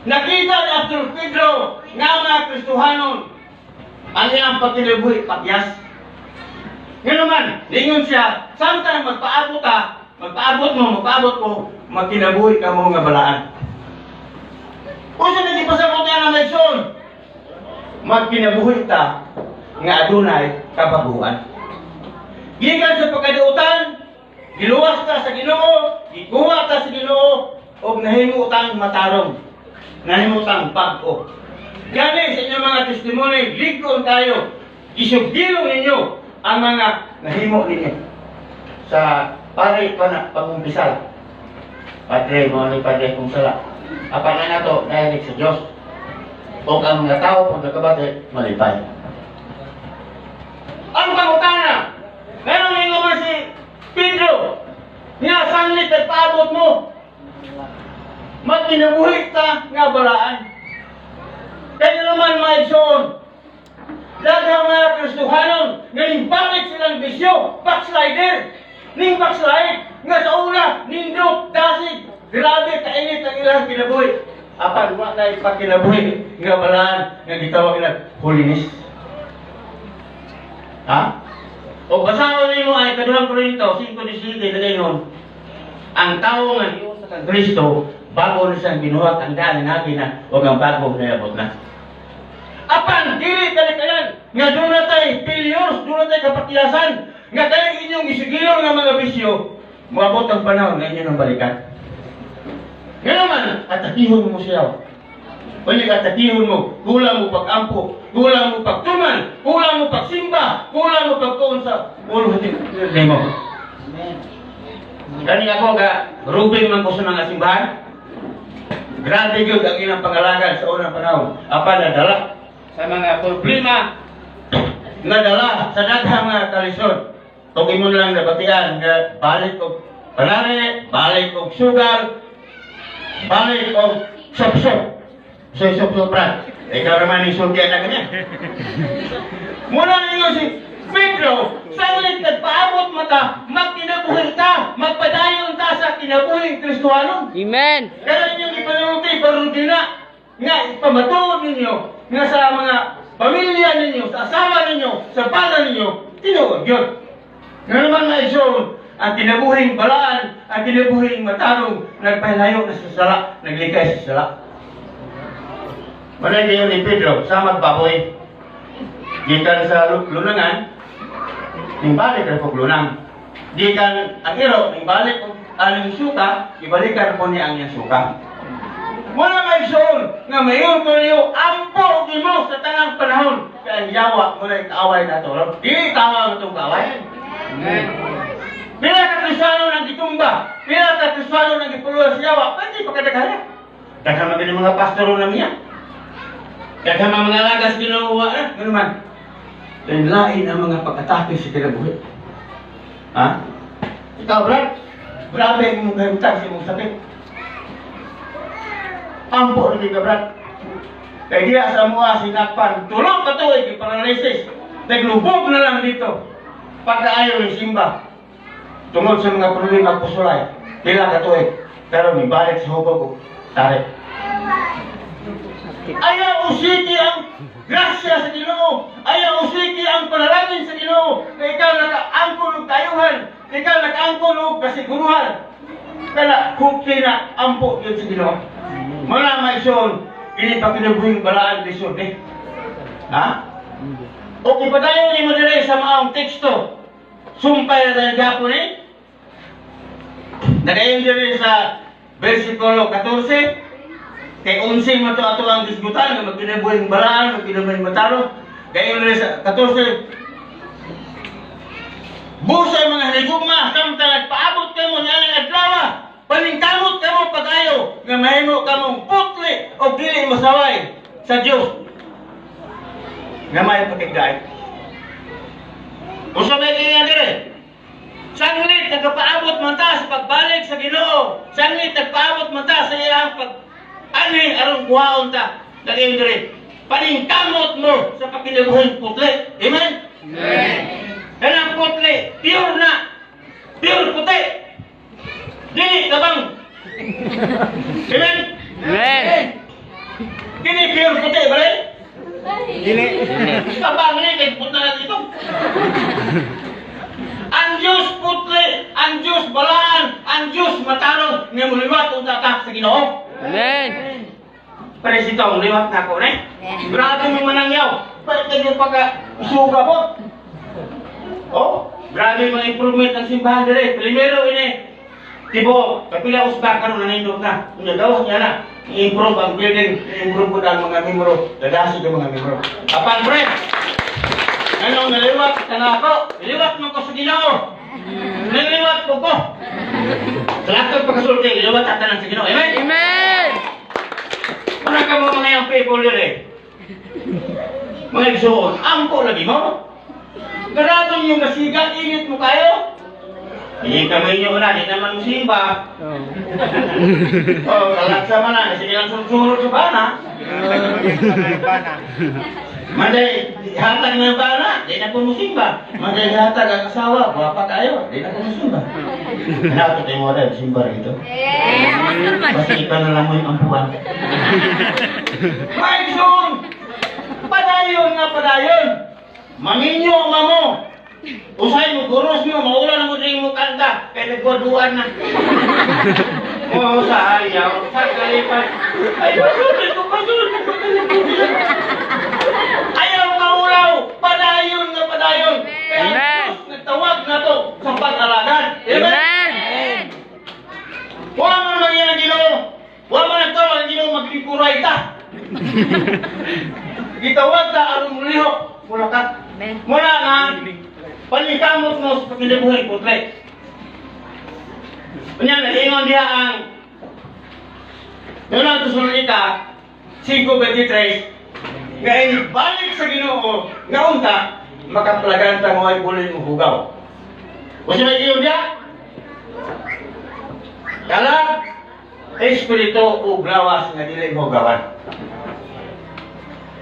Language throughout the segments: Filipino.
Nakita ni Apostol Pedro nga mga Kristohanon ang iyang pagkinabuhi pakyas. Nga naman, lingon siya, samtang magpaabot ko, magkinabuhi ka mo nga balaan. Kung sa nagipasabot niya nga leksyon, magkinabuhi ta nga adunay kababuan. Gikan sa pagkaduutan, giluwas ta sa Ginoo, gikuha ta sa Ginoo, o nahimutan matarong, nahimutan pag-o. Gani sa inyong mga testimony, ligon tayo, isugilong ninyo ang mga nahimo ninyo sa pare pa na pangumpisal. Padre mo ni Padre kung sala. Apa na nato nahinig sa Diyos. O ang mga tao kung nakabate, malipay. Ang pangutana, meron nga ba si Pedro, nga sanglit at paabot mo, magkinabuhi ta nga balaan. Kaya naman mga igsoon, daghang mga Kristohanon, ngayon bakit silang bisyo, backslider, ning backslide, nga sa una, nindot, dasig, grabe, kainit ang ilang kinabuhi. Apan, wala na ipakinabuhi, nga balaan, nga gitawag ilang holiness. Ha? O basahan mo ay kaduhang Korinto, 5:17 na gayon, ang tao nga niyo sa Kristo, bago na siyang binuhat ang daan natin na huwag ang bago na yabot na. Apan, dili kalikayan, nga doon na tayo failures, doon na tayo kapatiyasan, nga tayo inyong isigilong ng mga bisyo, muabot ang panahon na inyong balikan. Nga naman, atakihon mo siya. Balik atakihon mo, kulang mo pag-ampo, kulang mo pagtuman, kulang mo pagsimba, kulang mo pagtuon sa ulo hating mo. Kani ako ga, rubing man ko sa mga simbahan. Grabe yun ang ilang pangalagan sa unang panahon. Apa nadala sa mga problema, nadala sa daghang mga kalisod. Kung imo lang nabatian, nga balik o panare, balik o sugal, balik o sop-sop. Sop-sop-sopran. Ikaw naman yung sultian na ganyan. Mula ninyo si Pedro, sanglit nagpaabot mata, magkinabuhin ka, magpadayon ka sa kinabuhin Kristohanon. Amen. Kaya ninyong ipanuti, parudina, nga ipamatuod ninyo, nga sa mga pamilya ninyo, sa asawa ninyo, sa bala ninyo, tinuod yun. Nga naman na isoon, ang kinabuhing balaan, ang kinabuhing matarong, nagpahilayo na sa sala, naglikay sa sala. Manay kayo ni Pedro, sa magbaboy. Gikan sa lunangan, ning balik ang paglunang. Gikan ang iro, ning balik ang suka, ibalikan po niya ang iyang suka. Wala may soon, nga mayon ko niyo, ampo mo sa tanang panahon. Kaya ang yawa, muna kaaway na ito. Dili tawa mo itong kaaway. Pila ka Kristiyano nang gitumba, pila ka Kristiyano nang gipuluhan sa yawa, pwede pa kadaghala. Daghang mga mga pastoro na niya. Daghang mga lagas ginawa na, gano'n man. Lain ang mga pag-atake sa kinabuhi. Ha? Ikaw, Brad, grabe ang mong gamitan sa mong sakit. Ampo na ka, Brad. Kaya diya sa mga sinakpan, tulong ka to, paralysis. Naglubog na lang dito. Pagkaayaw ng simba. Tungod sa mga problema pusulay. Pila ka to pero may balik sa hubog ko. Tarik. Ayaw usiki ang grasya sa Ginoo. Ayaw usiki ang panalangin sa Ginoo. Na ikaw nakaangkol ng kayuhan. Ikaw nakaangkol ng kasiguruhan. Kaya kukli na ampo yun sa Ginoo. Mula may son, ini pa kinabuhing balaan lisod eh. Ha? Okay pa tayo ni mo dire sa maong teksto. Sumpay na tayo gapon eh. Nagayon dire sa versikulo 14. Kay unsay mo to ato ang disgutan nga magkinabuhing balaan, magkinabuhing mataro. Gayon rin sa 14. Busay mga haligugma, samtang nagpaabot ka mo niya ng adlawa. Paningkamot ka mo pag-ayo, nga mahimo ka mong putli o dili masaway sa Diyos. Nga may pakigdaay. Usa may kaya dire. Sanglit nagpaabot man ta sa pagbalik sa Ginoo. Sanglit nagpaabot man ta sa iyang ani aron kuhaon ta. Lagi dire. Paningkamot mo sa pagkinabuhing putli. Amen. Amen. Kanang putli, pure na. Pure puti. Dili tabang. Amen. Amen. Kini pure puti, balik? Dili. Kapag ni, kay puta na dito. Ang Diyos putli, ang Diyos balaan, ang Diyos matarong, nga muliwat kung tatak sa Ginoo. Amen. Presito, muliwat na ako, ne? Grabe mo manangyaw. Bakit kayo pagka-isuga po? Oh, grabe mga improvement ng simbahan dire. Primero ini, tibo, kapila usba karon na nindot na. Unya gawas niya na. I-improve ang building, i-improve po ang mga membro, dadasi ang mga membro. Apan pre, anong naliwat ka na ako? Niliwat mo ko sa Ginoo. Niliwat ko ko. Sa lahat ng pagkasulti, niliwat at tanang sa Ginoo. Amen? Amen. Wala ka mo mga yung people dire. Mga igsoon, ampo lagi mo. Garadon yung gasiga, init mo kayo. Hindi kami nyo na, di naman simba. Oh, kalaksa man na, sige lang sunod sa bana. Manday, hatag na yung bana, di na po musimba. Manday, hatag ang asawa, wapa kayo, di na po musimba. Ano tayo mo rin, simba rito? Basta iba na lang mo yung ampuan. Mike Zone! Padayon nga padayon! Maminyo ang mamo! Usay mo, kuros mo, maulan mo rin mo kanta, kaya nagwaduan na. Oo, sa ayaw, sa kalipan. Ay, pasulid ko, pasulid ko. Ayaw ka ulaw, padayon nga padayon. Kaya ang Diyos nagtawag na to sa pag-alagan. Amen. Wala man lang yan ang Ginoo. Wala man nagtawag ang Ginoo maglingkuray ta. Gitawag ta aron muliho, mulakat. Mula nga, panikamot mo sa pagkinabuhay putre. Kanya, nalingon diya ang Yun ang tusulita, 5:23, nga balik sa Ginoo, nga unta, makaplaganta mo ay buloy mo hugaw. Kasi may giyon diya? Kala, espiritu o glawas nga dili mo hugawan.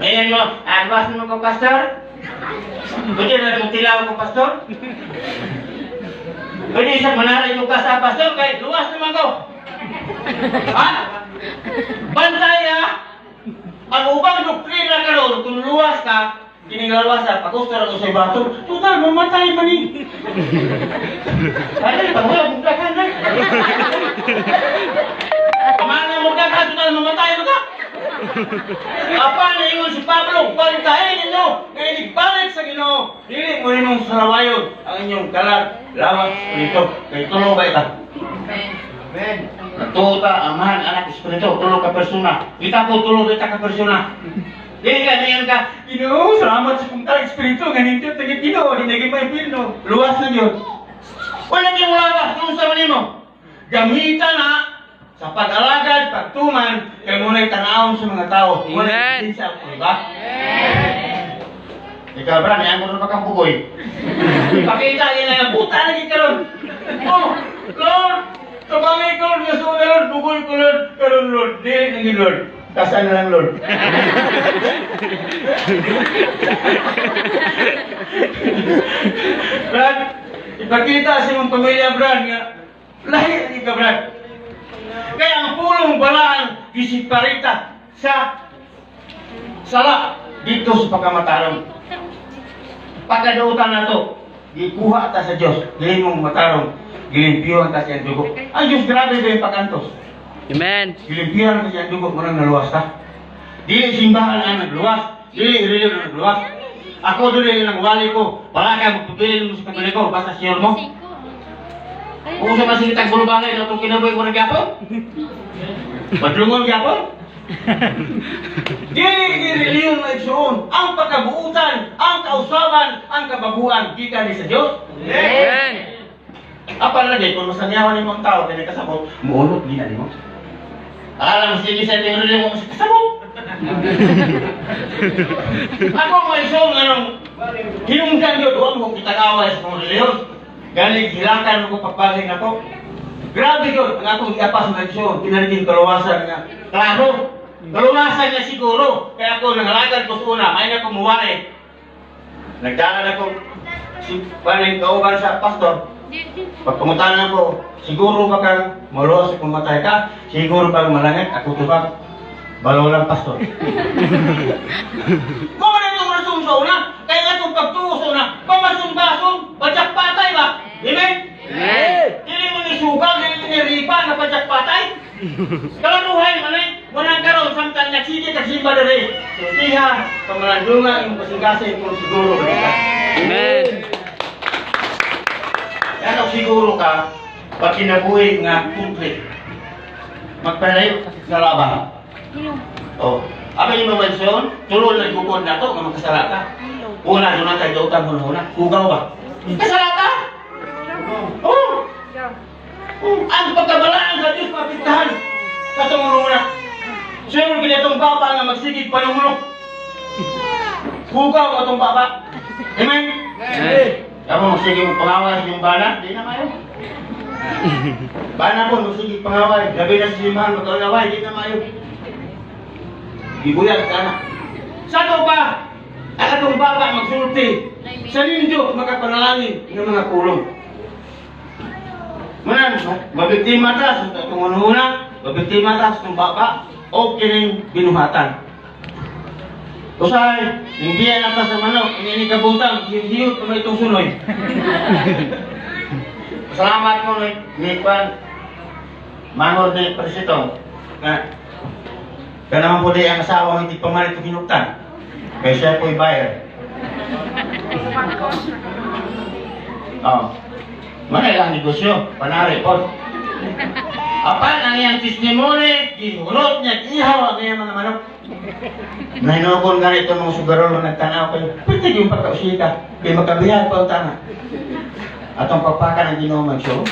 Ngayon mo, adwas mo ko, pastor? Pwede na mong tilaw ko, pastor? Pwede isang manaray ko ka sa pastor, kahit luwas naman ko. Ha? Bantay ha? Ang ubang doktrina karon kung luwas ka, kiningalawasan, pag-ustar ako sa ibato, total, mamatay pa ni. Ay, pag-ulang mugdakan na. Pamana mugdakan, total, mamatay mo ka. Apa niingon si Pablo, bantayin ninyo, ngayon ibalik sa Ginoo. Dili mo nimong salawayon ang inyong kalat, lawas, espiritu. Kaya tulo ba ita? Amen. Natuta, amahan, anak, espiritu, tulo ka persona. Kita po tulo kita ka persona. Dili ka niyan ka, Ginoo, salamat sa kong talang espiritu, ganito, tagit Ginoo, hindi may pilno. Luwas na yun. Wala kayong lawas, kung sa manimo. Gamitan na sa pag-alagad, pagtuman, kaya muna'y tanawon sa mga tao. Amen. Muna'y sa ako, diba? Ikaw, Bran, yan mo na pagkapugoy. Ipakita nila na buta lagi ka ron. Oh, Lord! Sabangay ko, Lord, Yesu na Lord, bugoy ko, Lord, karon Lord, dili nang Lord. Kasaan na lang, Lord. Brad, ipakita sa mong pamilya, Brad, nga, lahi lagi ka, Brad. Kaya ang pulong balaan gisiparita sa sala dito sa pagkamatarong. Pagkadautan na to, gikuha ta sa Diyos, dili mong matarong, gilimpiyuhan ta siyang dugo. Ang Diyos grabe ba yung pagkantos? Amen. Gilimpiyuhan ta siyang dugo, marang naluwas ta. Dili simbahan ang nagluwas, dili reliyon ang nagluwas. Ako doon yung nagwali ko, wala ka magpipili mo sa pagpili ko, basta sure mo. Kung sa masikitang bulubangay na itong kinaboy ko ng Gapon? Madlungon Gapon? Dili reliyon na igsoon. Ang pagkabuutan, ang kausaban, ang kababuan, kita ni sa Diyos. Amen. Apa lagi, kung masanyawan ni mong tao, kaya kasabot, muulot, gina ni mo. Alam mo, sige sa yung reliyon mo sa kasabot. Ako mo igsoon, anong, hinunggan yun, huwag mo kitagaway sa mga reliyon. Galing hilakan ko papaling ako. Grabe yun, ang akong iapas ng aksyon, pinarigin kaluwasan nga. Klaro, kaluwasan nga siguro. Kaya ako nangalagad ko sa una, may na kumuwari. Nagdalan ako, paling kauban sa pastor. Pag pumutanan ko, siguro ba kang maluwas kung matay ka? Siguro ba malangit? Ako tubag. Balolang pastor. Kung ano itong rasunso na, kaya nga itong pagtuso na, pamasun-basun, padyak patay ba? Amen? Amen. Hindi mo ni sugal, hindi mo ni ripa na padyak patay. Kalanuhay man eh, wala karon samtang nagsige kagsimba na rin. So siya, pamalandungan, yung kasingkasing kung siguro. Amen. Kaya kung siguro ka, pag kinabuhi nga kumple, magpalayo sa laban. Oh, apa yung mamansyon? Tulol na bukod na to, nga magkasala ka. Una, doon na tayo utang huna-huna. Hugaw ba? Kasala ka? Oh! Ang pagkabalaan sa Diyos, mapitahan. Katong una. Siyempre, ganitong baba nga magsigig pa yung ulo. Hugaw ang itong baba. Amen? Amen. Kamu magsigig mong pangaway yung bana, di na mayo. Bana po, magsigig pangaway. Gabi na si Simahan, mag-alaway, di na mayo. Gibuyag ka na. Sa ito pa, ang atong baba magsulti. Sa nindo, makapanalangin ng mga kulong. Manan, mabiktima ta sa itong una, mabiktima ta sa itong baba, o kining binuhatan. Usay, hindi na ta sa manok, ini kabutang, hiyot na itong sunoy. Salamat mo, ni Kwan. Manod ni Presito. Kaya naman po di ang asawa hindi pamalit o kinuktan. Kaya siya po'y buyer. Oh. Manay lang negosyo, panari po. Apan ang iyang testimony, gihulot niya, ihaw ang iyang mga manok. Nahinukon nga ito mga sugarolo nagtanaw kayo. Pwede yung pagkausika, kaya makabihag pa ang tana. Atong pagpaka ng Ginoo mag-show.